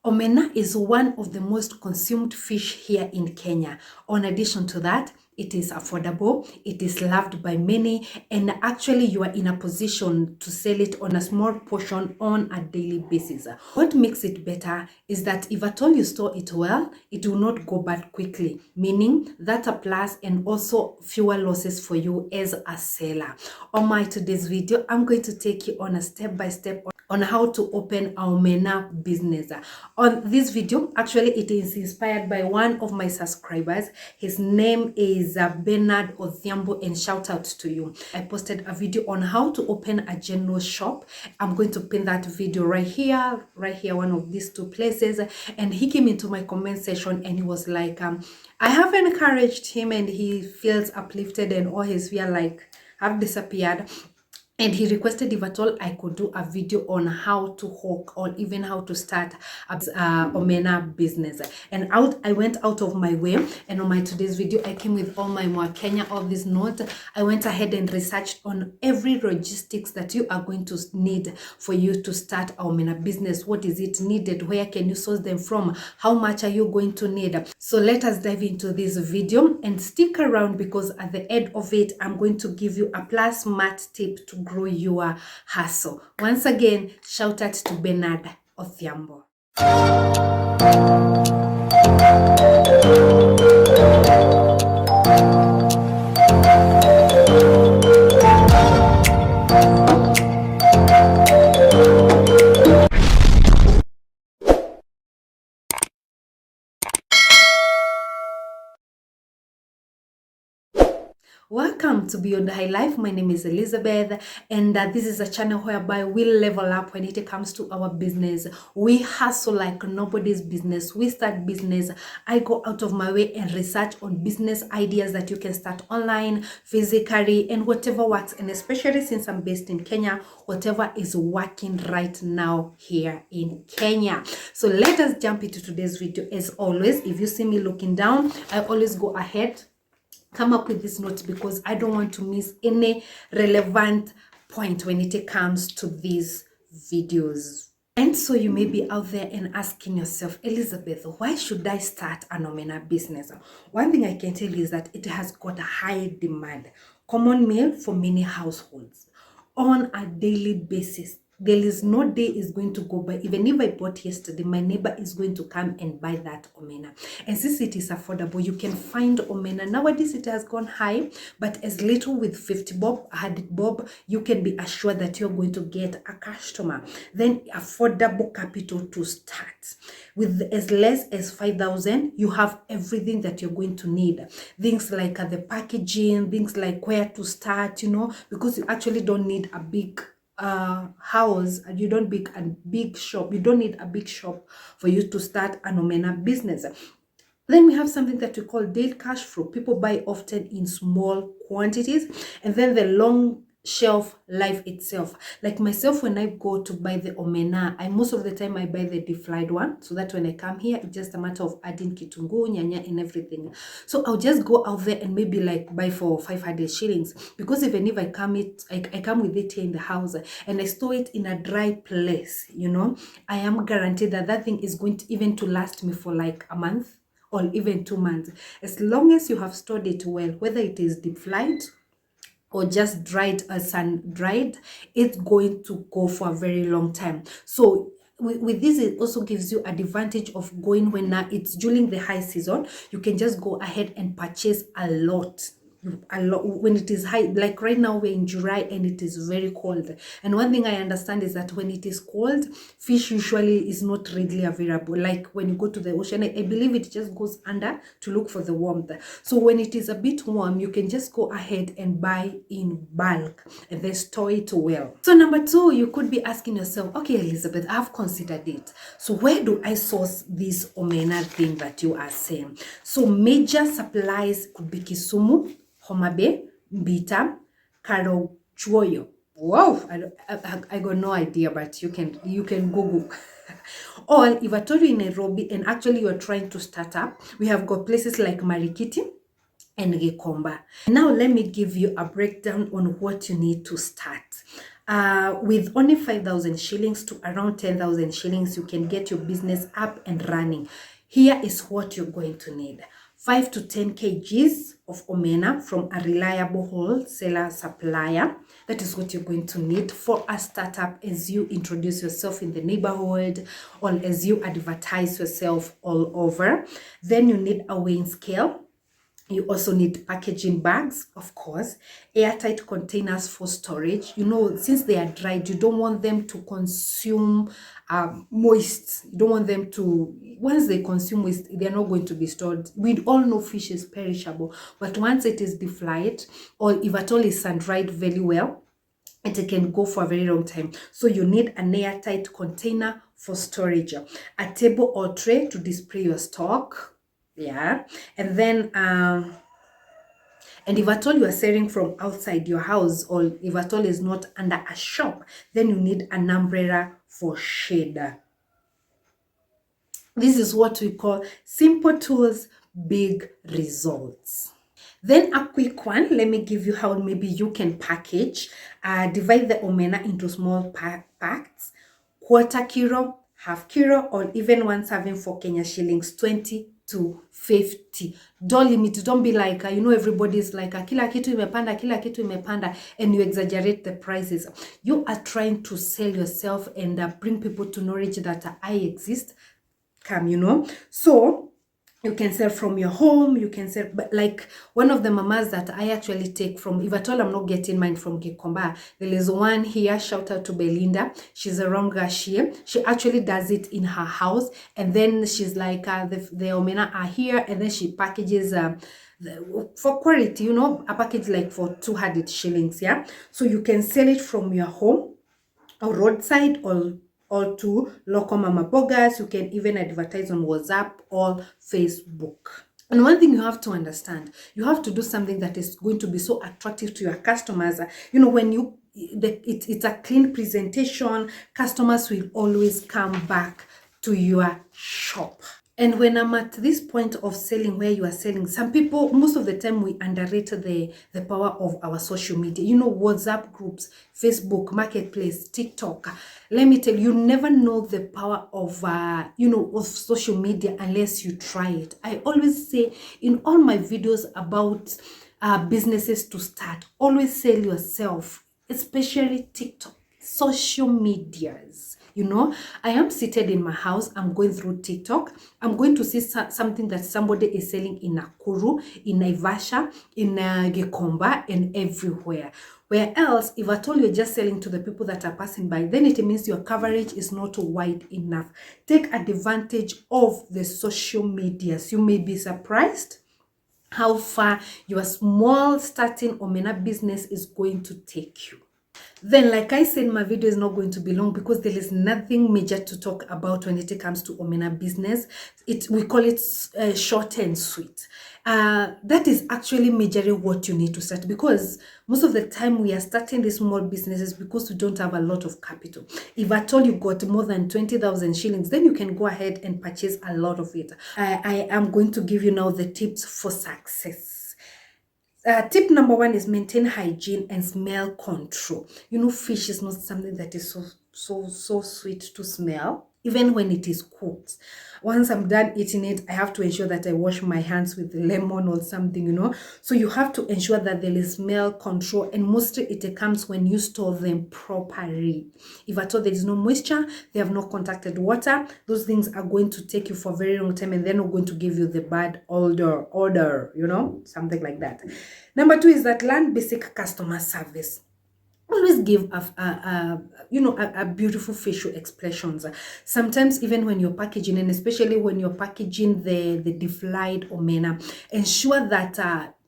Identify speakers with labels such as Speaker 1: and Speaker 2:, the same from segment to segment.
Speaker 1: Omena is one of the most consumed fish here in Kenya. In addition to that, it is affordable, it is loved by many, and actually you are in a position to sell it on a small portion on a daily basis. What makes it better is that if at all you store it well, it will not go bad quickly, meaning that's a plus and also fewer losses for you as a seller. On my today's video, I'm going to take you on a step-by-step on how to open a Omena business. On this video, actually it is inspired by one of my subscribers. His name is Bernard Odhiambo, and shout out to you. I posted a video on how to open a general shop. I'm going to pin that video right here, one of these two places. And he came into my comment section and he was like, I have encouraged him and he feels uplifted and all his fear like have disappeared. And he requested if at all I could do a video on how to hawk or even how to start a Omena business. And I went out of my way, and on my today's video, I came with all my Kenya, all these notes. I went ahead and researched on every logistics that you are going to need for you to start a Omena business. What is it needed? Where can you source them from? How much are you going to need? So let us dive into this video and stick around, because at the end of it, I'm going to give you a plus smart tip to grow your hustle. Once again, shout out to Bernard Odhiambo. Welcome to Beyond High Life. My name is Elizabeth, and this is a channel whereby we level up when it comes to our business. We hustle like nobody's business. We start business. I go out of my way and research on business ideas that you can start online, physically, and whatever works. And especially since I'm based in Kenya, whatever is working right now here in Kenya. So let us jump into today's video. As always, if you see me looking down, I always go ahead, come up with this note, because I don't want to miss any relevant point when it comes to these videos. And so you may be out there and asking yourself, Elizabeth, why should I start an Omena business? One thing I can tell you is that it has got a high demand, common meal for many households on a daily basis. There is no day is going to go by, even if I bought yesterday, my neighbor is going to come and buy that Omena. And since it is affordable, you can find Omena. Nowadays it has gone high, but as little with 50 bob, 100 bob, you can be assured that you're going to get a customer. Then affordable capital to start. With as less as 5,000, you have everything that you're going to need. Things like the packaging, things like where to start, because you actually don't need a big house, and you don't need a big shop for you to start an Omena business. Then we have something that we call daily cash flow. People buy often in small quantities. And then the long shelf life itself. Like myself, when I go to buy the Omena, most of the time I buy the deep-fried one, so that when I come here, it's just a matter of adding kitungu, nyanya, and everything. So I'll just go out there and maybe like buy for 500 shillings, because even if I come with it here in the house and I store it in a dry place, I am guaranteed that that thing is going to even to last me for like a month or even 2 months, as long as you have stored it well, whether it is deep-fried or just dried, sun-dried, it's going to go for a very long time. So with this, it also gives you an advantage of going when it's during the high season. You can just go ahead and purchase a lot when it is high. Like right now we're in July and it is very cold, and one thing I understand is that when it is cold, fish usually is not readily available. Like when you go to the ocean, I believe it just goes under to look for the warmth. So when it is a bit warm, you can just go ahead and buy in bulk and then store it well. So number two, you could be asking yourself, okay, Elizabeth, I've considered it, so where do I source this Omena thing that you are saying? So major supplies could be Kisumu, Homa Bay, Mbita, Karachuoyo. Wow, I got no idea, but you can Google. Or if I told you in Nairobi and actually you're trying to start up, we have got places like Marikiti and Gikomba. Now let me give you a breakdown on what you need to start. With only 5,000 shillings to around 10,000 shillings, you can get your business up and running. Here is what you're going to need. 5 to 10 kgs of omena from a reliable wholesaler supplier. That is what you're going to need for a startup as you introduce yourself in the neighborhood or as you advertise yourself all over. Then you need a weighing scale. You also need packaging bags, of course, airtight containers for storage. You know, since they are dried, you don't want them to consume moist. You don't want them to, once they consume moist, they're not going to be stored. We all know fish is perishable, but once it is deflied, or if at all is sun-dried very well, it can go for a very long time. So you need an airtight container for storage, a table or tray to display your stock. Yeah, and then and if at all you are selling from outside your house, or if at all is not under a shop, then you need an umbrella for shade. This is what we call simple tools, big results. Then a quick one, let me give you how maybe you can package. Divide the omena into small packs, quarter kilo, half kilo, or even one serving for Kenya shillings 20 to 50. Don't limit. Don't be like, you know, everybody's like, kila kitu imepanda, and you exaggerate the prices. You are trying to sell yourself and bring people to knowledge that I exist. Come, you know. So you can sell from your home, you can sell, but like one of the mamas that I actually take from, if at all I'm not getting mine from Gikomba, there is one here, shout out to Belinda. She's around Gashie. She actually does it in her house, and then she's like, the omena are here, and then she packages for quality, you know, a package like for 200 shillings, yeah? So you can sell it from your home or roadside or to local mama bloggers. You can even advertise on WhatsApp or Facebook. And one thing you have to understand, you have to do something that is going to be so attractive to your customers. You know, when it's a clean presentation, customers will always come back to your shop. And when I'm at this point of selling where you are selling, some people, most of the time we underrate the power of our social media. You know, WhatsApp groups, Facebook, Marketplace, TikTok. Let me tell you, you never know the power of, of social media unless you try it. I always say in all my videos about businesses to start, always sell yourself, especially TikTok, social medias. You know, I am seated in my house, I'm going through TikTok, I'm going to see something that somebody is selling in Nakuru, in Naivasha, in Gikomba, and everywhere. Where else, if at all you're just selling to the people that are passing by, then it means your coverage is not wide enough. Take advantage of the social medias. You may be surprised how far your small starting omena business is going to take you. Then, like I said, my video is not going to be long because there is nothing major to talk about when it comes to omena business. We call it short and sweet. That is actually majorly what you need to start, because most of the time we are starting these small businesses because we don't have a lot of capital. If at all you got more than 20,000 shillings, then you can go ahead and purchase a lot of it. I am going to give you now the tips for success. Tip number 1 is maintain hygiene and smell control. You know, fish is not something that is so sweet to smell, even when it is cooked. Once I'm done eating it, I have to ensure that I wash my hands with lemon or something, you know. So you have to ensure that there is smell control, and mostly it comes when you store them properly. If at all there is no moisture, they have not contacted water, those things are going to take you for a very long time, and they're not going to give you the bad odor, you know, something like that. Number 2 is that learn basic customer service. Always give a beautiful facial expressions. Sometimes even when you're packaging, and especially when you're packaging the deflied omena, ensure that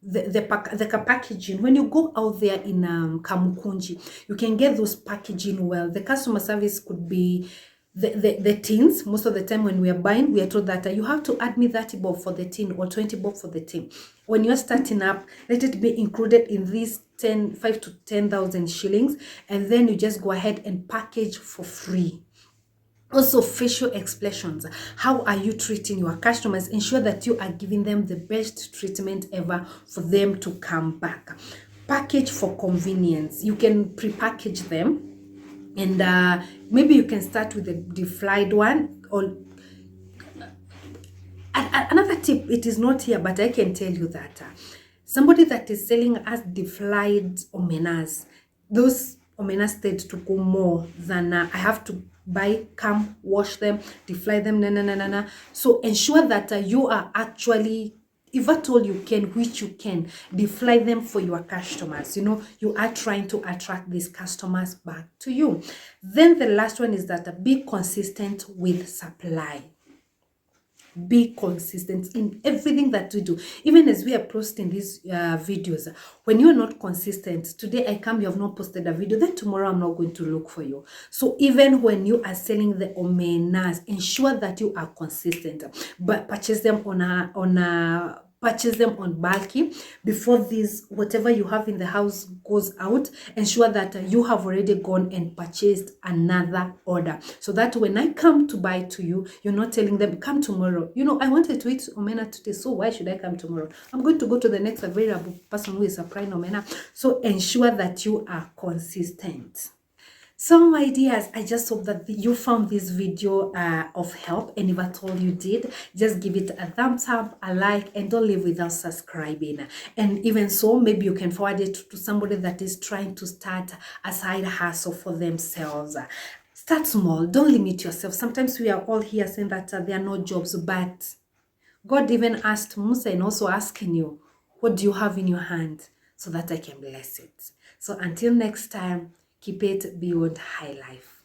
Speaker 1: the packaging, when you go out there in Kamukunji, you can get those packaging well. The customer service could be the tins. Most of the time when we are buying, we are told that you have to add me 30 bob for the tin or 20 bob for the tin. When you're starting up, let it be included in these 5 to 10,000 shillings, and then you just go ahead and package for free. Also, facial expressions. How are you treating your customers? Ensure that you are giving them the best treatment ever for them to come back. Package for convenience. You can pre-package them. And maybe you can start with the defried one. Or another tip, it is not here, but I can tell you that somebody that is selling us defried omenas, those omenas tend to go more than I have to buy, come, wash them, defry them, So ensure that you are actually, if at all you can, which you can, defry them for your customers. You are trying to attract these customers back to you. Then the last one is that be consistent with supply. Be consistent in everything that we do. Even as we are posting these videos, when you're not consistent, today I come, you have not posted a video, then tomorrow I'm not going to look for you. So even when you are selling the omenas, ensure that you are consistent, but purchase them purchase them on bulky before this whatever you have in the house goes out. Ensure that you have already gone and purchased another order, so that when I come to buy to you, you're not telling them, come tomorrow. I wanted to eat omena today, so why should I come tomorrow? I'm going to go to the next available person who is supplying omena. So ensure that you are consistent. So my dears, I just hope that you found this video of help, and if at all you did, just give it a thumbs up, a like, and don't leave without subscribing. And even so, maybe you can forward it to somebody that is trying to start a side hustle for themselves. Start small, don't limit yourself. Sometimes we are all here saying that there are no jobs, but God even asked Musa and also asking you, what do you have in your hand so that I can bless it? So until next time, keep it beyond high life.